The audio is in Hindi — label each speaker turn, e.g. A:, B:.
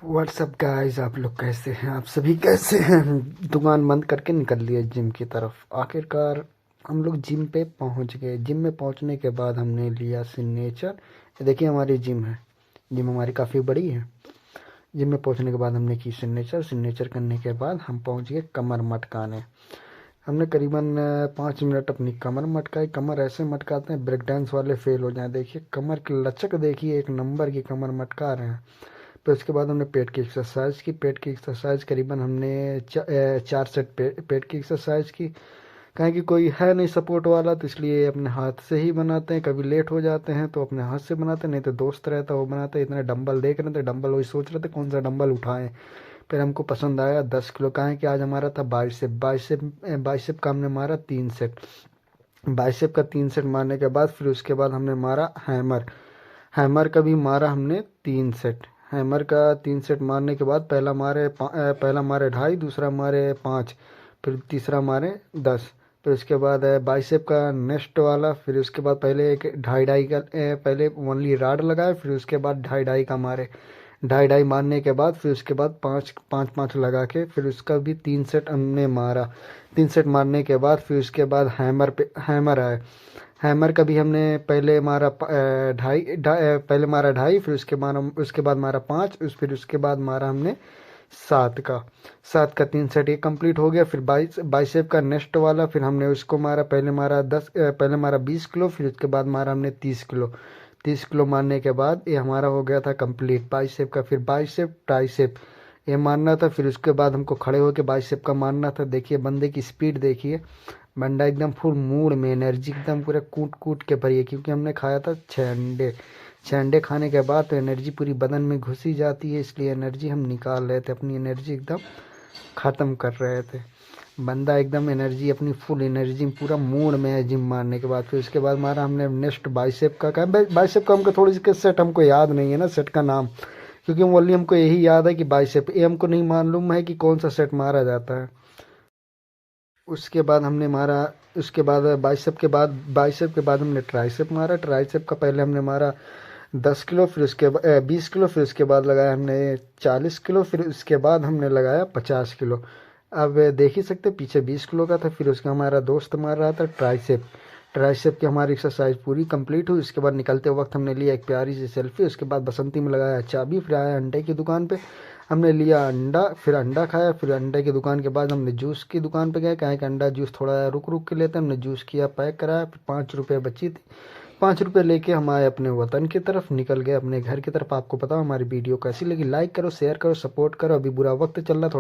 A: व्हाट्सअप गाइस, आप लोग कैसे हैं? आप सभी कैसे हैं? दुकान बंद करके निकल लिए जिम की तरफ। आखिरकार हम लोग जिम पे पहुंच गए। जिम में पहुंचने के बाद हमने लिया सिग्नेचर। ये देखिए हमारी जिम है। जिम हमारी काफ़ी बड़ी है। जिम में पहुंचने के बाद हमने की सिग्नेचर। सिग्नेचर करने के बाद हम पहुंच गए कमर मटकाने। हमने करीबन 5 मिनट अपनी कमर मटकाई। कमर ऐसे मटकाते हैं ब्रेक डांस वाले फेल हो जाए। देखिए कमर की लचक, देखिए एक नंबर की कमर मटका रहे हैं। फिर उसके बाद हमने पेट की एक्सरसाइज की। पेट की एक्सरसाइज करीबन हमने 4 सेट पेट की एक्सरसाइज की। कहें कि कोई है नहीं सपोर्ट वाला, तो इसलिए अपने हाथ से ही बनाते हैं। कभी लेट हो जाते हैं तो अपने हाथ से बनाते हैं, नहीं तो दोस्त रहता है वो बनाते हैं। इतने डंबल देख रहे थे, डंबल वही सोच रहे थे कौन सा डंबल उठाएं। फिर हमको पसंद आया 10 किलो का है कि आज हमारा था बाइसेप। बाइसेप का हमने मारा 3 सेट। बाइसेप का 3 सेट मारने के बाद फिर उसके बाद हमने मारा हैमर। हैमर का भी मारा हमने 3 सेट। हैमर का 3 सेट मारने के बाद पहला मारे 2.5, दूसरा मारे 5, फिर तीसरा मारे 10। फिर उसके बाद बाइसेप का नेक्स्ट वाला। फिर उसके बाद पहले एक 2.5 का पहले ओनली राड लगाए, फिर उसके बाद 2.5 का मारे। 2.5 मारने के बाद फिर उसके बाद 5 लगा के फिर उसका भी 3 सेट हमने मारा। 3 सेट मारने के बाद फिर उसके बाद हैमर आए। हैमर का भी हमने पहले मारा 2.5, फिर उसके बाद मारा 5, फिर उसके बाद मारा हमने 7 का 3 सेट। ये कंप्लीट हो गया। फिर बाइसेप का नेक्स्ट वाला, फिर हमने उसको मारा। पहले मारा 20 किलो, फिर उसके बाद मारा हमने 30 किलो। 30 किलो मारने के बाद ये हमारा हो गया था कंप्लीट बाइसेप का। फिर बाइसेप ट्राइसेप ये मारना था। फिर उसके बाद हमको खड़े होकर बाइसेप का मारना था। देखिए बंदे की स्पीड देखिए। बंदा एकदम फुल मूड में, एनर्जी एकदम पूरा कूट कूट के भरी है, क्योंकि हमने खाया था 6 अंडे। 6 अंडे खाने के बाद तो एनर्जी पूरी बदन में घुसी जाती है, इसलिए एनर्जी हम निकाल रहे थे। अपनी एनर्जी एकदम ख़त्म कर रहे थे। बंदा एकदम एनर्जी, अपनी फुल एनर्जी पूरा मूड में है जिम मारने के बाद। फिर उसके बाद मारा हमने नेक्स्ट बाइसेप का। बाइसेप का हमको थोड़ी सी सेट हमको याद नहीं है ना, सेट का नाम, क्योंकि ओनली हमको यही याद है कि बाइसेप। ये हमको नहीं मालूम है कि कौन सा सेट मारा जाता है। उसके बाद हमने मारा, उसके बाद बाइसेप के बाद हमने ट्राइसेप मारा। ट्राइसेप का पहले हमने मारा 10 किलो, फिर उसके बाद 20 किलो, फिर उसके बाद लगाया हमने 40 किलो, फिर उसके बाद हमने लगाया 50 किलो। अब देख ही सकते पीछे 20 किलो का था। फिर उसका हमारा दोस्त मार रहा था ट्राइसेप। ट्राइसेप की हमारी एक्सरसाइज पूरी कंप्लीट हुई। उसके बाद निकलते वक्त हमने लिया एक प्यारी सी सेल्फी। उसके बाद बसंती में लगाया चाबी। फिर आया अंडे की दुकान पे, हमने लिया अंडा, फिर अंडा खाया। फिर अंडे की दुकान के बाद हमने जूस की दुकान पे गए, कहें कि अंडा जूस थोड़ा रुक रुक के लेते हैं। हमने जूस किया, पैक कराया। फिर 5 रुपये बची थी, 5 रुपये लेके हम आए अपने वतन की तरफ, निकल गए अपने घर की तरफ। आपको पता हमारी वीडियो कैसी लगी? लाइक करो, शेयर करो, सपोर्ट करो। अभी बुरा वक्त चल रहा, थोड़ा